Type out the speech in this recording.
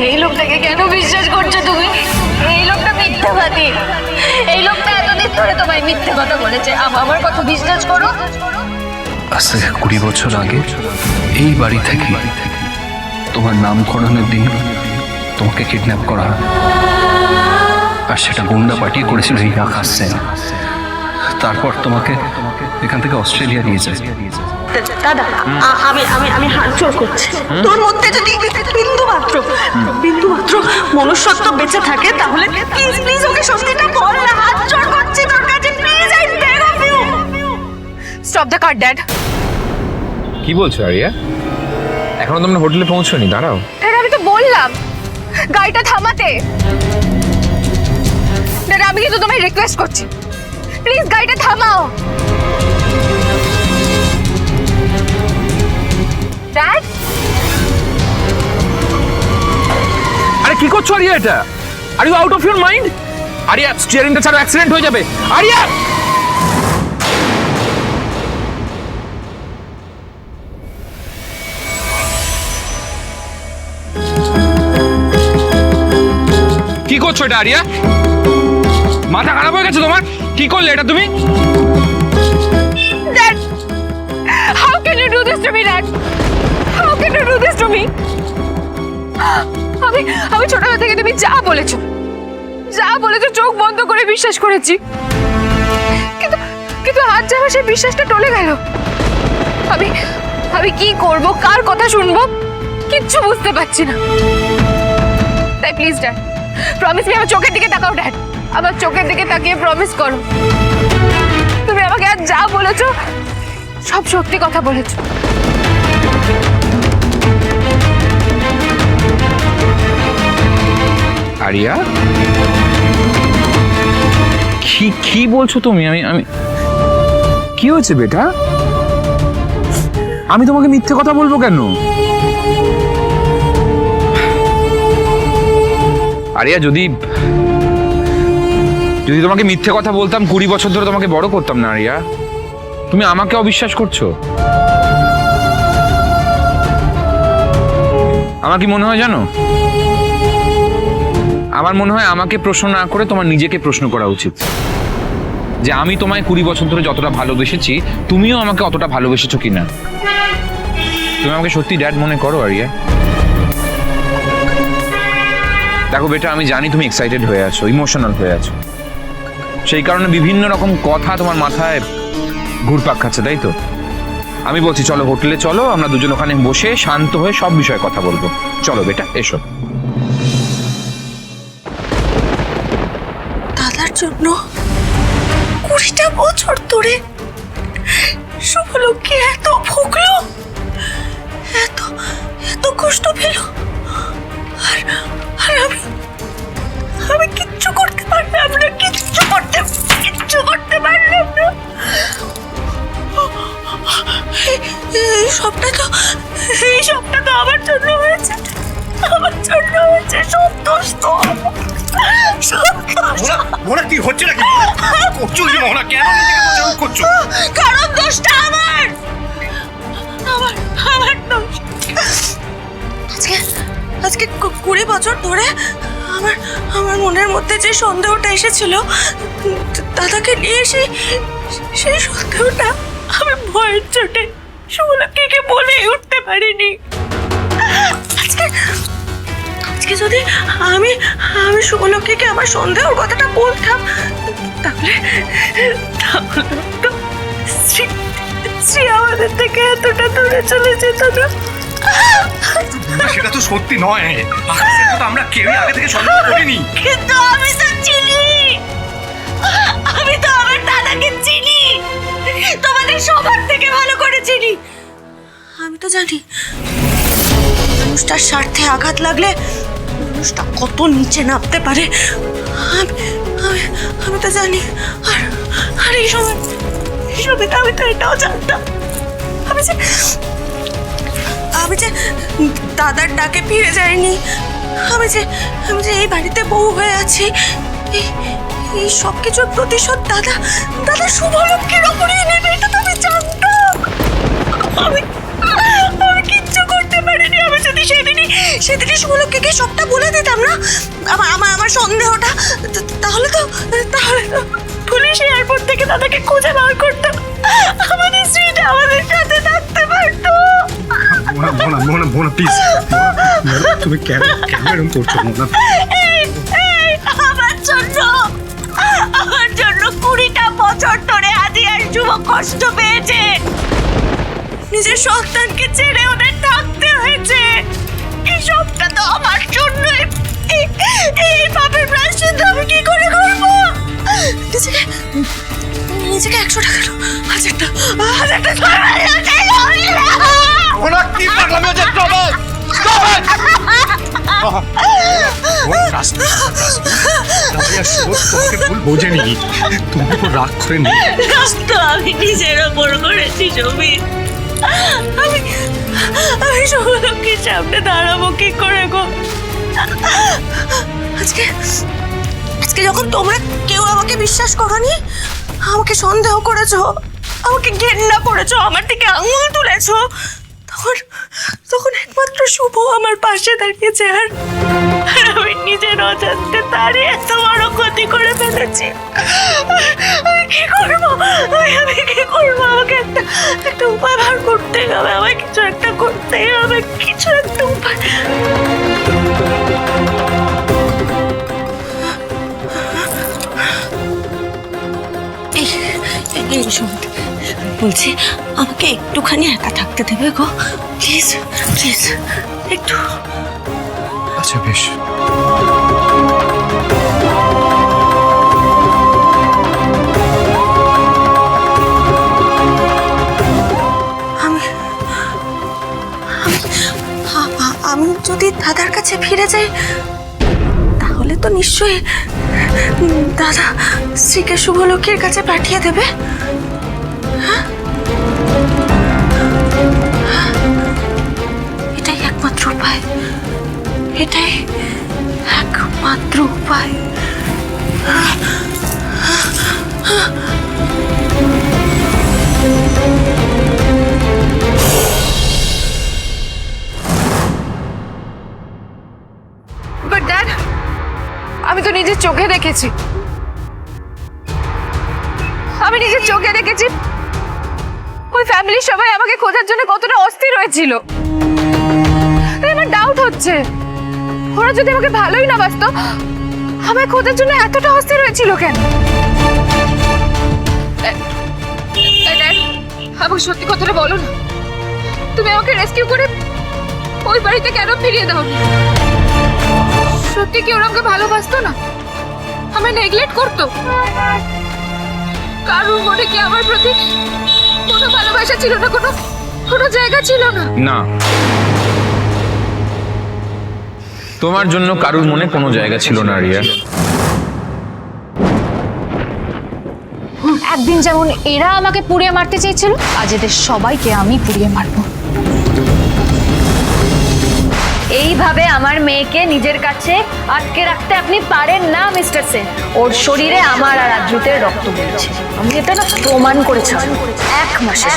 এই লোকটাকে কেন বিশ্বাস করছো তুমি? এই লোকটা মিথ্যাবাদী। এই লোকটা এতদিন ধরে তোমায় মিথ্যে কথা বলেছে, আমার কথা বিশ্বাস করো। আজ থেকে 20 বছর আগে এই বাড়ি থেকে তোমার নামকরণের দিন তোমাকে কিডন্যাপ করা হয়, আর সেটা গুন্ডা পাঠিয়ে করেছিল এই আকাশ সেন। তারপর তোমাকে এখান থেকে অস্ট্রেলিয়া নিয়ে যায়। দাদা আমি আমি আমি হাত জোর করছি, তোর মধ্যে যদি বিন্দু মাত্র মনুষ্যত্ব বেঁচে থাকে তাহলে প্লিজ প্লিজ ওকে সত্যিটা বল না। হাত জোর করছি তোর কাছে, please, I beg of you. Stop the car, dad. কি বলছো আরিয়া? এখনো তোমরা হোটেলে পৌঁছোনি? দাঁড়াও। ড্যাড, আমি তো বললাম গাড়িটা থামাতে। ড্যাড, আমি কিন্তু তোমায় রিকোয়েস্ট করছি, প্লিজ গাড়িটা থামাও। ড্যাড, আরে কি করছো আরিয়া? এটা are you out of your mind? Aria, স্টিয়ারিংটা ছাড়া অ্যাক্সিডেন্ট হয়ে যাবে। আরিয়া, কি করছো এটা? আরিয়া, মাথা খারাপ হয়ে গেছে তোমার? কি করলে এটা তুমি? Dad, how can you do this to me, Dad? How can you do this to me? আমি ছোটবেলা থেকে তুমি যা বলেছো চোখ বন্ধ করে বিশ্বাস করেছি, কিন্তু আজ যা সেই বিশ্বাসটা টলে গেল। আমি কি করব, কার কথা শুনবো, কিচ্ছু বুঝতে পারছি না। তাই প্লিজ ড্যাড, প্রমিস মি, আমার চোখের দিকে তাকাও ড্যাড, আমার চোখের দিকে তাকিয়ে প্রমিস করো তুমি আমাকে আজ যা বলেছো সব সত্যি কথা বলেছো। আরিয়া, কি বলছো তুমি? আমি কি হয়েছে বেটা? আমি তোমাকে মিথ্যে কথা বলবো কেন? আরিয়া, যদি তোমাকে মিথ্যে কথা বলতাম 20 বছর ধরে তোমাকে বড় করতাম না আরিয়া। তুমি আমাকে অবিশ্বাস করছো। আমার কি মনে হয় জানো? আমার মনে হয় আমাকে প্রশ্ন না করে তোমার নিজেকে প্রশ্ন করা উচিত, যে আমি তোমায় 20 বছর ধরে যতটা ভালোবেসেছি তুমিও আমাকে অতটা ভালোবেসেছো কিনা। তুমি আমাকে সত্যি ড্যাড মনে করো আরিয়া? দেখো বেটা, আমি জানি তুমি এক্সাইটেড হয়ে আছো, ইমোশনাল হয়ে আছো, সেই কারণে বিভিন্ন রকম কথা তোমার মাথায় ঘুরপাক খাচ্ছে, তাই তো? আমি বলছি চলো হোটেলে চলো, আমরা দুজন ওখানে বসে শান্ত হয়ে সব বিষয়ে কথা বলবো। চলো বেটা, এসো। দাদার জন্য 20টা বছর ধরে শুভলক্ষ্মী এত ভুগলো, এত কষ্ট পেল, আর আমি কিচ্ছু করতে পারলাম না, কিচ্ছু করতে পারলাম না। এই সবটা তো আমার জন্য হয়েছে, সব দোষ তো মোনা, কি হচ্ছে নাকি? করছো কি মোনা? কেন নিজেকে দোষারোপ করছো? কারণ দোষটা আমার দোষ। আজকে 20 বছর ধরে আমার মনের মধ্যে যে সন্দেহটা এসেছিল দাদাকে নিয়ে, সেই সন্দেহটা আমি ভয়ের চোটে শুভলক্ষ্মীকে বলে উঠতে পারিনি। আজকে যদি আমি শুভলক্ষ্মীকে আমার সন্দেহের কথাটা বলতাম, তাহলে তো শ্রী আমাদের থেকে এতটা দূরে চলে যেত না। সেটা তো সত্যি নয়, আকাশের কথা আমরা কেউই আগে থেকে সন্দেহ করিনি। কিন্তু আমি তো চিনি, আমি তো আমার দাদাকে চিনি, তোমাদের সবার থেকে ভালো করে চিনি। আমি তো জানি মানুষটার স্বার্থে আঘাত লাগলে মানুষটা কত নিচে নামতে পারে। আমি তো জানি। আর এই সময় আমি তো এটাও জানতাম, আমি যে দাদার ডাকে ফিরে যাইনি, আমি যে এই বাড়িতে বউ হয়ে আছি, এই সব কিছুর প্রতিশোধ দাদা শুভলক্ষ্মীর ওপরেই নেবে, এটা তো আমি জানতাম। আমি কিচ্ছু করতে পারিনি। আমি যদি সেদিনই শুভলক্ষ্মী তোমাকে কি সবটা বলে দিতাম না? আমার সন্দেহটা, তাহলে তো পুলিশ এয়ারপোর্ট থেকে দাদাকে খুঁজে বার করতো, আমাদের স্ত্রীটা আমাদের সাথে থাকতে পারতো। মোনা প্লিজ, তুমি কেন এরকম করছো মোনা? আমার জন্য 20টা বছর ধরে আদি আর শুভ কষ্ট পেয়েছে, নিজের সন্তানকে ছেড়ে ওদের থাকতে হয়েছে। এই সবটা তো আমার জন্য। এই পাপের প্রায়শ্চিত্ত আমি কি করে করবো? নিজেকে 100 টাকা 1000টা মোনা কি পাগলামি হচ্ছে? তোমাকে ভুল বোঝেনি, তুমি তো রাগ করে নি। তো আমি নিজের ওপর করেছি সমীর। আমি শুভলক্ষ্মীর সামনে দাঁড়াবো কি করে গো? আজকে যখন তোমরা কেউ আমাকে বিশ্বাস করোনি, আমাকে সন্দেহ করেছো, আমাকে ঘেন্না করেছো, আমার দিকে আঙুল তুলেছো, তখন একমাত্র শুভ আমার পাশে দাঁড়িয়েছে। আর আমি নিজের অজান্তে তারই এত বড় ক্ষতি করে ফেলেছি। আমি কি করবো? আমি কি করবো? আমাকে একটা উপায় বার করতেই হবে। আমাকে কিছু একটা করতেই হবে, কিছু একটা উপায়। এই সময় বলছি, আমাকে একটুখানি একা থাকতে দেবে গো, প্লিজ প্লিজ, একটু। আচ্ছা বেশ। আমি যদি দাদার কাছে ফিরে যাই, তাহলে তো নিশ্চয়ই দাদা স্ত্রীকে শুভলক্ষ্মীর কাছে পাঠিয়ে দেবে। এটাই একমাত্র উপায়, এটাই একমাত্র উপায়। বাট ড্যাড, আমি তো নিজের চোখে দেখেছি, ওই ফ্যামিলির সবাই আমাকে খোঁজার জন্য কতটা অস্থির হয়েছিল। আমার ডাউট হচ্ছে, ওরা যদি আমাকে ভালোই না বাসতো, আমায় খোঁজার জন্য এতটা অস্থির হয়েছিল কেন? ড্যাড, আমাকে সত্যি কথাটা বলো না, তুমি আমাকে রেস্কিউ করে ওই বাড়িতে কেন ফিরিয়ে দাও? সত্যি কি ওরা আমাকে ভালোবাসতো না? আমায় নেগলেক্ট করতো? কারোর মনে কি আমার প্রতি কোনো ভালোবাসা ছিল না, কোনো জায়গা ছিল না? না, তোমার জন্য কারুর মনে কোনো জায়গা ছিল না রিয়া। একদিন যেমন এরা আমাকে পুড়িয়ে মারতে চেয়েছিল, আজ এদের সবাইকে আমি পুড়িয়ে মারবো। এইভাবে আমার মেয়েকে নিজের কাছে আটকে রাখতে আপনি পারেন না মিস্টার সেন। ওর শরীরে আমার আর আদ্রুতের রক্ত বইছে, আমি এটা না প্রমাণ করেছি 1 মাসে।